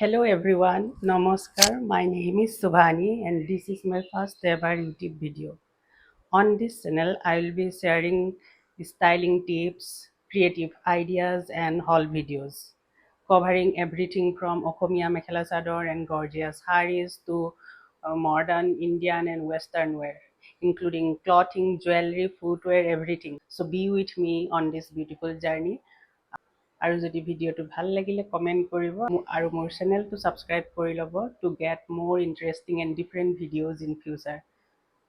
Hello everyone, Namaskar. My name is Subhani and this is my first ever YouTube video. On this channel, I will be sharing styling tips, creative ideas and haul videos covering everything from Okomiya Mekhela Chador and gorgeous sarees to modern Indian and Western wear, including clothing, jewelry, footwear, everything. So be with me on this beautiful journey. আৰু যদি ভিডিঅ'টো ভাল লাগিলে comment কৰিব আৰু মোৰ চেনেলটো subscribe কৰি ল'ব to get more interesting and different videos in future.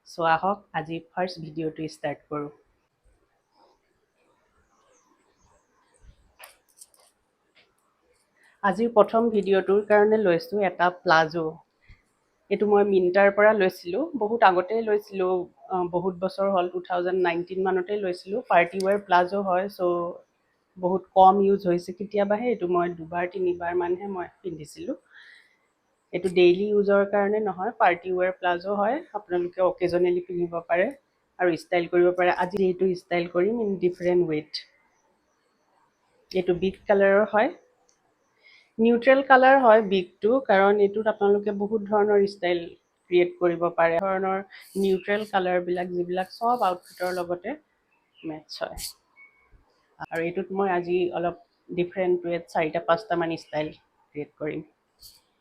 So' আহক আজি ফাৰ্ষ্ট ভিডিঅ'টো ষ্টাৰ্ট কৰোঁ। আজিৰ প্ৰথম ভিডিঅ'টোৰ কাৰণে লৈছোঁ এটা প্লাজো। এইটো মই মিণ্টাৰ পৰা লৈছিলোঁ, বহুত আগতেই লৈছিলোঁ, বহুত বছৰ হ'ল, 2019 মানতে লৈছিলোঁ। পাৰ্টি ৱেৰ প্লাজো হয়, চ' বহুত কম ইউজ হৈছে, কেতিয়াবাহে এইটো মই দুবাৰ তিনিবাৰমানহে মই পিন্ধিছিলোঁ। এইটো ডেইলি ইউজৰ কাৰণে নহয়, পাৰ্টি ৱেৰ প্লাজো হয়, আপোনালোকে অকেজনেলি পিন্ধিব পাৰে আৰু ষ্টাইল কৰিব পাৰে। আজি এইটো ষ্টাইল কৰিম ইন ডিফাৰেণ্ট ৱেত। এইটো বিগ কালাৰৰ হয়, নিউট্ৰেল কালাৰ হয় বিগটো, কাৰণ এইটোত আপোনালোকে বহুত ধৰণৰ ষ্টাইল ক্ৰিয়েট কৰিব পাৰে। ধৰণৰ নিউট্ৰেল কালাৰবিলাক যিবিলাক চব আউটফিটৰ লগতে মেটচ হয়। আৰু এইটোত মই আজি অলপ ডিফাৰেণ্ট ৱেত 4-5টামান ষ্টাইল ক্ৰিয়েট কৰিম।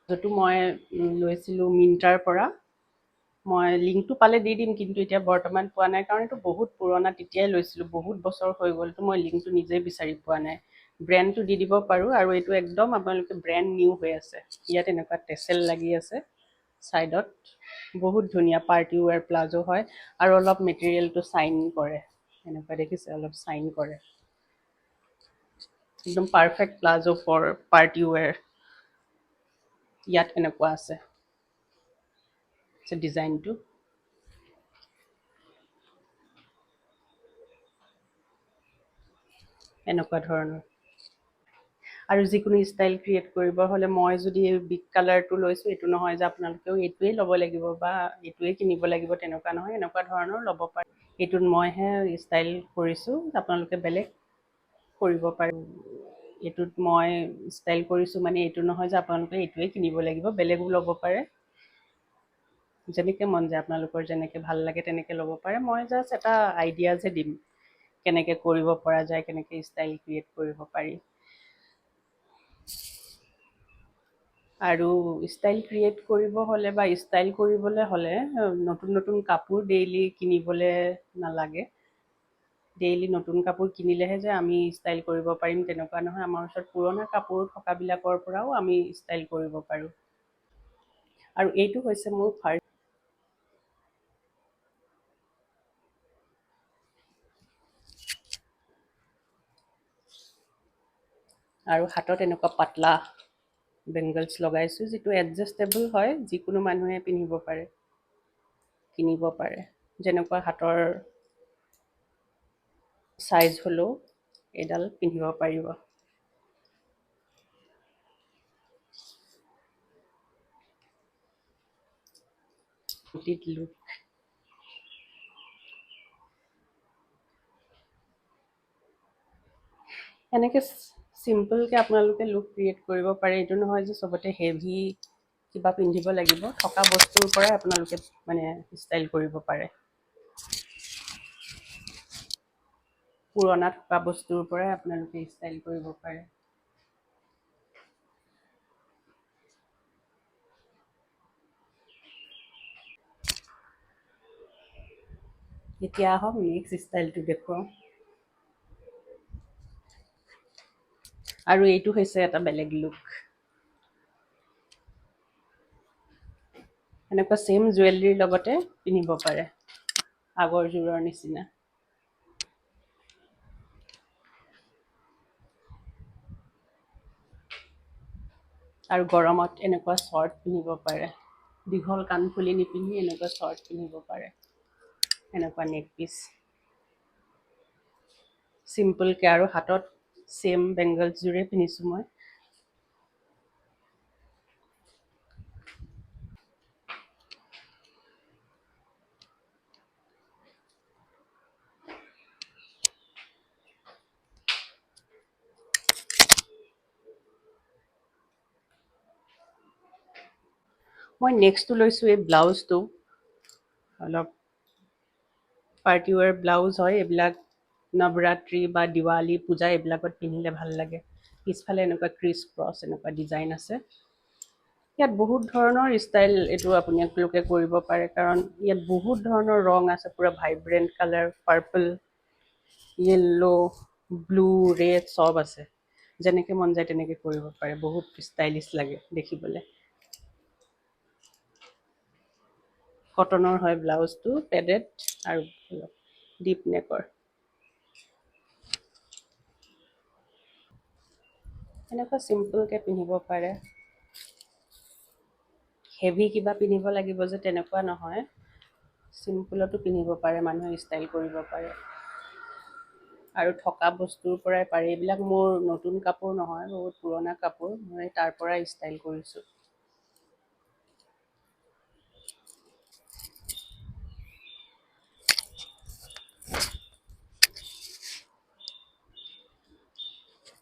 য'টো মই লৈছিলোঁ মিণ্টাৰ পৰা। মই লিংকটো পালে দি দিম, কিন্তু এতিয়া বৰ্তমান পোৱা নাই, কাৰণ এইটো বহুত পুৰণা, তেতিয়াই লৈছিলোঁ, বহুত বছৰ হৈ গ'লতো মই লিংকটো নিজেই বিচাৰি পোৱা নাই। ব্ৰেণ্ডটো দি দিব পাৰোঁ, আৰু এইটো একদম আপোনালোকে ব্ৰেণ্ড নিউ হৈ আছে। ইয়াত এনেকুৱা টেচেল লাগি আছে ছাইডত, বহুত ধুনীয়া পাৰ্টি ৱেৰ প্লাজো হয়, আৰু অলপ মেটেৰিয়েলটো চাইন কৰে, এনেকুৱা দেখিছে, অলপ চাইন কৰে। একদম পাৰফেক্ট প্লাজো ফৰ পাৰ্টি ৱেৰ। ইয়াত এনেকুৱা আছে ডিজাইনটো। এনেকুৱা ধৰণৰ। আৰু যিকোনো ষ্টাইল ক্ৰিয়েট কৰিব হ'লে, মই যদি বিগ কালাৰটো লৈছোঁ, এইটো নহয় যে আপোনালোকেও এইটোৱেই ল'ব লাগিব বা এইটোৱেই কিনিব লাগিব, তেনেকুৱা নহয়, এনেকুৱা ধৰণৰ ল'ব পাৰে। এইটোত মইহে ষ্টাইল কৰিছোঁ, আপোনালোকে বেলেগ কৰিব পাৰে। এইটোত মই ষ্টাইল কৰিছোঁ মানে এইটো নহয় যে আপোনালোকে এইটোৱেই কিনিব লাগিব, বেলেগো ল'ব পাৰে। যেনেকৈ মন যায়, আপোনালোকৰ যেনেকৈ ভাল লাগে তেনেকৈ ল'ব পাৰে। মই জাষ্ট এটা আইডিয়াজহে দিম, কেনেকৈ কৰিব পৰা যায়, কেনেকৈ ষ্টাইল ক্ৰিয়েট কৰিব পাৰি। আৰু ষ্টাইল ক্ৰিয়েট কৰিব হ'লে বা ষ্টাইল কৰিবলৈ হ'লে নতুন নতুন কাপোৰ ডেইলি কিনিবলৈ নালাগে। ডেইলি নতুন কাপোৰ কিনিলেহে যে আমি ষ্টাইল কৰিব পাৰিম তেনেকুৱা নহয়। আমাৰ ওচৰত পুৰণা কাপোৰ থকাবিলাকৰ পৰাও আমি ষ্টাইল কৰিব পাৰোঁ। আৰু এইটো হৈছে মোৰ ফাৰ্ষ্ট। আৰু হাতত এনেকুৱা পাতলা বেংগলছ লগাইছোঁ, যিটো এডজাষ্টেবল হয়, যিকোনো মানুহে পিন্ধিব পাৰে, কিনিব পাৰে। যেনেকুৱা হাতৰ চাইজ হ'লেও এইডাল পিন্ধিব পাৰিব। লুক। এনেকৈ চিম্পলকৈ আপোনালোকে লুক ক্ৰিয়েট কৰিব পাৰে। এইটো নহয় যে চবতে হেভি কিবা পিন্ধিব লাগিব, থকা বস্তুৰ পৰাই আপোনালোকে মানে ষ্টাইল কৰিব পাৰে। পুৰণা থকা বস্তুৰ পৰাই আপোনালোকে ষ্টাইল কৰিব পাৰে। এতিয়া আহক নেক্সট ষ্টাইলটো দেখুৱাওঁ। আৰু এইটো হৈছে এটা বেলেগ লুক। এনেকুৱা ছেম জুৱেলাৰীৰ লগতে পিন্ধিব পাৰে, আগৰ যোৰৰ নিচিনা। আৰু গৰমত এনেকুৱা শ্বৰ্ট পিন্ধিব পাৰে, দীঘল কাণফুলি নিপিন্ধি এনেকুৱা শ্বৰ্ট পিন্ধিব পাৰে। এনেকুৱা নেক পিচ চিম্পলকৈ, আৰু হাতত ছেম বেংগলছযোৰে পিন্ধিছোঁ মই। মই নেক্সটটো লৈছোঁ এই ব্লাউজটো, অলপ পাৰ্টি ৱেৰ ব্লাউজ হয় এইবিলাক, নৱৰাত্ৰি বা দিৱালী পূজা এইবিলাকত পিন্ধিলে ভাল লাগে। পিছফালে এনেকুৱা ক্ৰিছ ক্ৰছ এনেকুৱা ডিজাইন আছে। ইয়াত বহুত ধৰণৰ ষ্টাইল এইটো আপোনালোকে কৰিব পাৰে, কাৰণ ইয়াত বহুত ধৰণৰ ৰং আছে, পূৰা vibrant colour, purple, yellow, blue, red চব আছে। যেনেকৈ মন যায় তেনেকৈ কৰিব পাৰে, বহুত ষ্টাইলিছ লাগে দেখিবলৈ। কটনৰ হয় ব্লাউজটো, পেডেড আৰু ডিপ নেকৰ। এনেকুৱা চিম্পলকৈ পিন্ধিব পাৰে। হেভি কিবা পিন্ধিব লাগিব যে তেনেকুৱা নহয়, চিম্পুলতো পিন্ধিব পাৰে, মানুহে ষ্টাইল কৰিব পাৰে। আৰু থকা বস্তুৰ পৰাই পাৰি। এইবিলাক মোৰ নতুন কাপোৰ নহয়, বহুত পুৰণা কাপোৰ, মই তাৰ পৰাই ষ্টাইল কৰিছোঁ।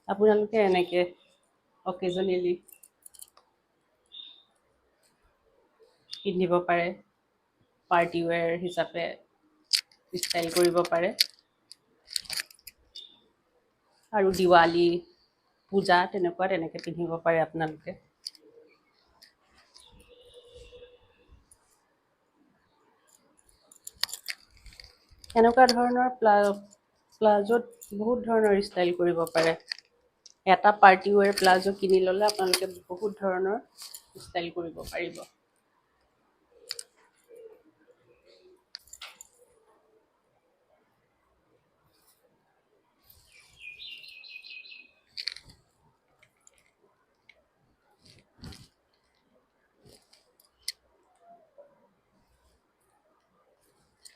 আপোনালোকে এনেকৈ অকেজনেলি পিন্ধিব পাৰে, পাৰ্টি ৱেৰ হিচাপে ষ্টাইল কৰিব পাৰে। আৰু দিৱালী পূজা তেনেকৈ পিন্ধিব পাৰে আপোনালোকে। এনেকুৱা ধৰণৰ প্লাজোত বহুত ধৰণৰ ষ্টাইল কৰিব পাৰে। এটা পাৰ্টি ৱেৰ প্লাজো কিনি ল'লে আপোনালোকে বহুত ধৰণৰ ষ্টাইল কৰিব পাৰিব।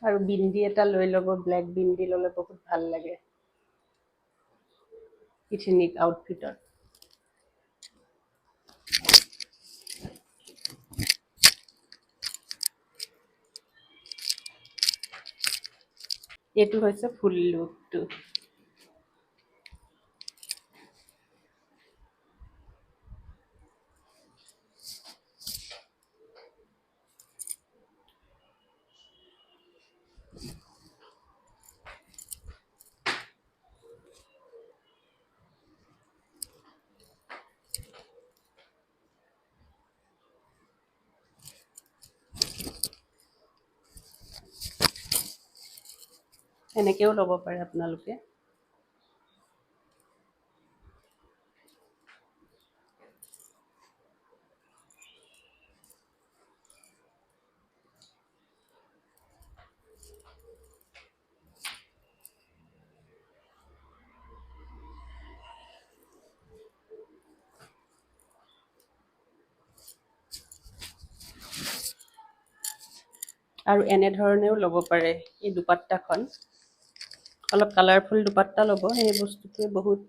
আৰু বিন্দি এটা লৈ ল'ব, ব্লেক বিন্দি ল'লে বহুত ভাল লাগে ইথিনিক আউটফিটত। এইটো হৈছে ফুল লুকটো। এনেকৈও ল'ব পাৰে আপোনালোকে। আৰু এনেধৰণেও ল'ব পাৰে। এই দুপাট্টাখন অলপ কালাৰফুল দুপাট্টা ল'ব, সেই বস্তুটোৱে বহুত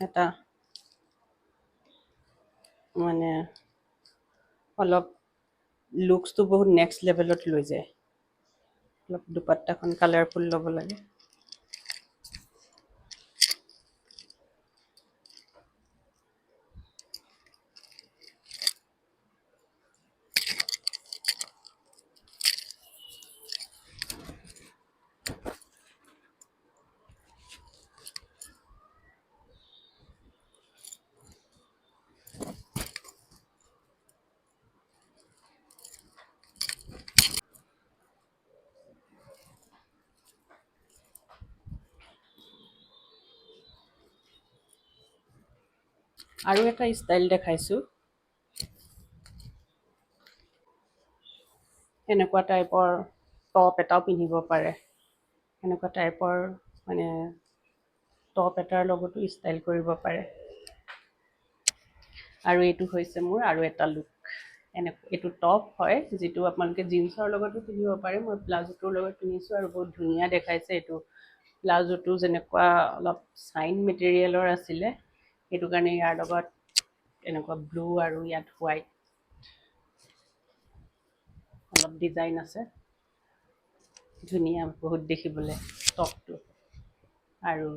এটা মানে অলপ লুকছটো বহুত নেক্সট লেভেলত লৈ যায়। অলপ দুপাট্টাখন কালাৰফুল ল'ব লাগে। আৰু এটা ষ্টাইল দেখাইছোঁ। এনেকুৱা টাইপৰ টপ এটাও পিন্ধিব পাৰে। এনেকুৱা টাইপৰ মানে টপ এটাৰ লগতো ষ্টাইল কৰিব পাৰে। আৰু এইটো হৈছে মোৰ আৰু এটা লুক। এইটো টপ হয়, যিটো আপোনালোকে জিন্সৰ লগতো পিন্ধিব পাৰে। মই প্লাজোটোৰ লগত পিন্ধিছোঁ আৰু বহুত ধুনীয়া দেখাইছে এইটো। প্লাজোটো যেনেকুৱা অলপ চাইন মেটেৰিয়েলৰ আছিলে, সেইটো কাৰণে ইয়াৰ লগত এনেকুৱা ব্লু আৰু ইয়াত হোৱাইট অলপ ডিজাইন আছে। ধুনীয়া বহুত দেখিবলৈ টপটো। আৰু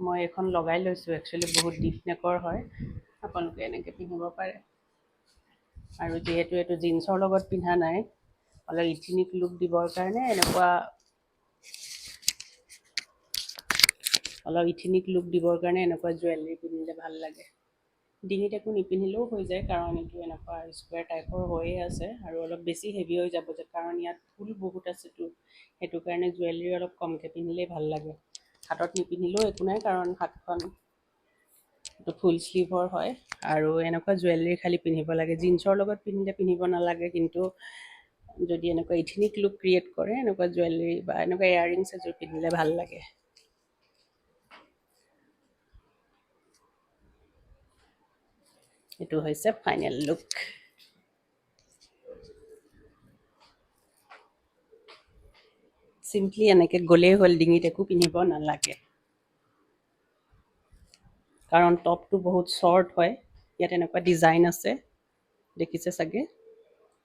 মই এইখন লগাই লৈছোঁ, একচুৱেলি বহুত ডিপ নেকৰ হয়। আপোনালোকে এনেকৈ পিন্ধিব পাৰে। আৰু যিহেতু এইটো জিন্সৰ লগত পিন্ধা নাই, অলপ ইথিনিক লুক দিবৰ কাৰণে এনেকুৱা জুৱেলাৰী পিন্ধিলে ভাল লাগে। ডিঙিত একো নিপিন্ধিলেও হৈ যায়, কাৰণ এইটো এনেকুৱা স্কুৱেৰ টাইপৰ হৈয়ে আছে আৰু অলপ বেছি হেভি হৈ যাব যে, কাৰণ ইয়াত ফুল বহুত আছেতো, সেইটো কাৰণে জুৱেলাৰী অলপ কমকৈ পিন্ধিলেই ভাল লাগে। হাতত নিপিন্ধিলেও একো নাই, কাৰণ হাতখন এইটো ফুল স্লিভৰ হয় আৰু এনেকুৱা জুৱেলাৰী খালি পিন্ধিব লাগে। জিন্সৰ লগত পিন্ধিলে পিন্ধিব নালাগে, কিন্তু যদি এনেকুৱা ইথিনিক লুক ক্ৰিয়েট কৰে এনেকুৱা জুৱেলাৰী বা এনেকুৱা ইয়াৰৰিংছ এযোৰ পিন্ধিলে ভাল লাগে। এইটো হৈছে ফাইনেল লুক। চিম্পলি এনেকৈ গ'লেই হ'ল, ডিঙিত একো পিন্ধিব নালাগে, কাৰণ টপটো বহুত শ্বৰ্ট হয়। ইয়াত এনেকুৱা ডিজাইন আছে, দেখিছে চাগে,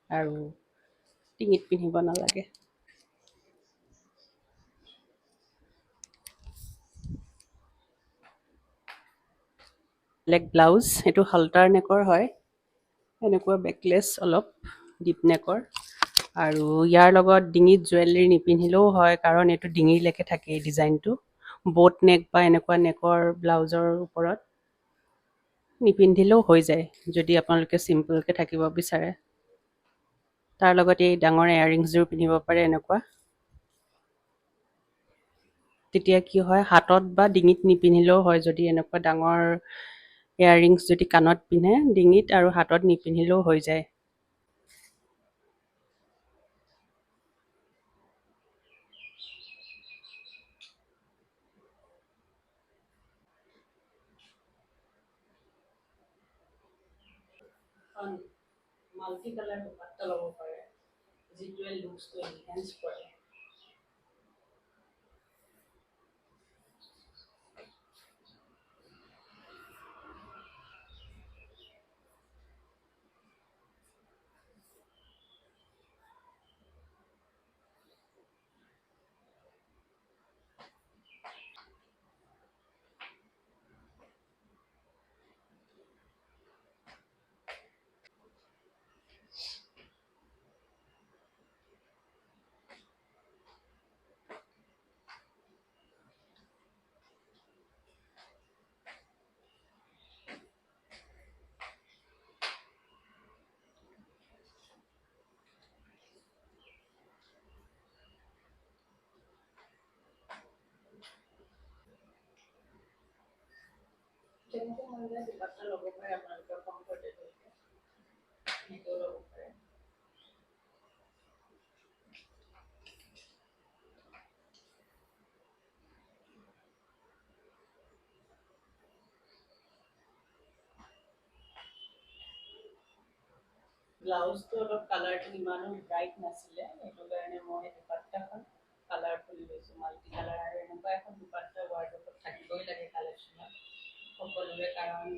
আৰু ডিঙিত পিন্ধিব নালাগে। ব্লেক ব্লাউজ, এইটো হাল্টাৰ নেকৰ হয়, এনেকুৱা বেকলেছ অলপ ডিপ নেকৰ, আৰু ইয়াৰ লগত ডিঙিত জুৱেলাৰী নিপিন্ধিলেও হয়, কাৰণ এইটো ডিঙিলৈকে থাকে এই ডিজাইনটো। ব'ট নেক বা এনেকুৱা নেকৰ ব্লাউজৰ ওপৰত নিপিন্ধিলেও হৈ যায়, যদি আপোনালোকে চিম্পলকৈ থাকিব বিচাৰে। তাৰ লগত এই ডাঙৰ এয়াৰৰিংছযোৰ পিন্ধিব পাৰে এনেকুৱা। তেতিয়া কি হয়, হাতত বা ডিঙিত নিপিন্ধিলেও হয়, যদি এনেকুৱা ডাঙৰ এয়াৰৰিংছ যদি কাণত পিন্ধে, ডিঙিত আৰু হাতত নিপিন্ধিলেও হৈ যায়। মাল্টি কালাৰ দুপাট্টা ল'ব পাৰে, যিটোৱে লুকছটো এনহেঞ্চ কৰে। যেনেকৈ মন যায় দুপাট্টা ল'ব পাৰে, আপোনালোকৰ কমফৰ্টেবলকৈ এনেকৈও ল'ব পাৰে। ব্লাউজটো অলপ কালাৰটো ইমানো ব্ৰাইট নাছিলে, সেইটো কাৰণে মই দুপাট্টাখন কালাৰফুল লৈছোঁ, মাল্টি কালাৰ। আৰু এনেকুৱা এখন দুপাট্টা ৱাৰ্ডৰোবত থাকিবই লাগে কালেকশ্যনত সকলোৰে, কাৰণ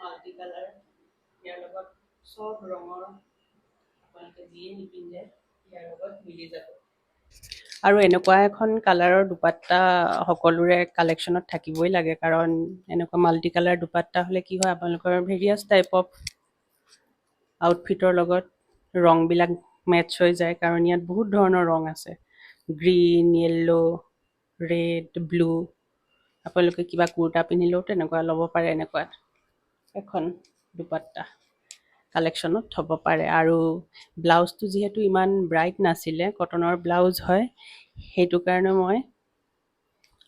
মাল্টি কালাৰ, ইয়াৰ লগত চব ৰঙৰ আপোনালোকে যিয়ে নিপিন্ধে ইয়াৰ লগত মিলি যাব। আৰু এনেকুৱা এখন কালাৰৰ দুপাট্টা সকলোৰে কালেকশ্যনত থাকিবই লাগে, কাৰণ এনেকুৱা মাল্টি কালাৰ দুপাট্টা হ'লে কি হয়, আপোনালোকৰ ভেৰিয়াছ টাইপ অফ আউটফিটৰ লগত ৰংবিলাক মেটচ হৈ যায়, কাৰণ ইয়াত বহুত ধৰণৰ ৰং আছে, গ্ৰীণ, য়েল্ল', ৰেড, ব্লু। আপোনালোকে কিবা কুৰ্তা পিন্ধিলেও তেনেকুৱা ল'ব পাৰে, এনেকুৱা এখন দুপাট্টা কালেকশ্যনত থ'ব পাৰে। আৰু ব্লাউজটো যিহেতু ইমান ব্ৰাইট নাছিলে, কটনৰ ব্লাউজ হয়, সেইটো কাৰণে মই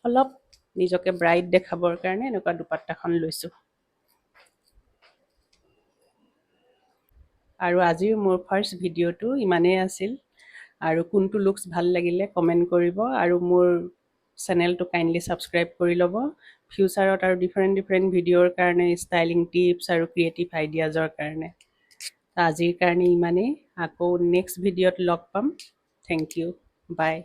অলপ নিজকে ব্ৰাইট দেখাবৰ কাৰণে এনেকুৱা দুপাট্টাখন লৈছোঁ। আৰু আজিৰ মোৰ ফাৰ্ষ্ট ভিডিঅ'টো ইমানেই আছিল, আৰু কোনটো লুকছ ভাল লাগিলে কমেণ্ট কৰিব, আৰু মোৰ চেনেলটো কাইণ্ডলি ছাবস্ক্ৰাইব কৰি ল'ব। ফিউচাৰত আৰু ডিফাৰেণ্ট ভিডিঅ'ৰ কাৰণে, ষ্টাইলিং টিপছ আৰু ক্ৰিয়েটিভ আইডিয়াজৰ কাৰণে। আজিৰ কাৰণে ইমানেই, আকৌ নেক্সট ভিডিঅ'ত লগ পাম। থেংক ইউ, বাই।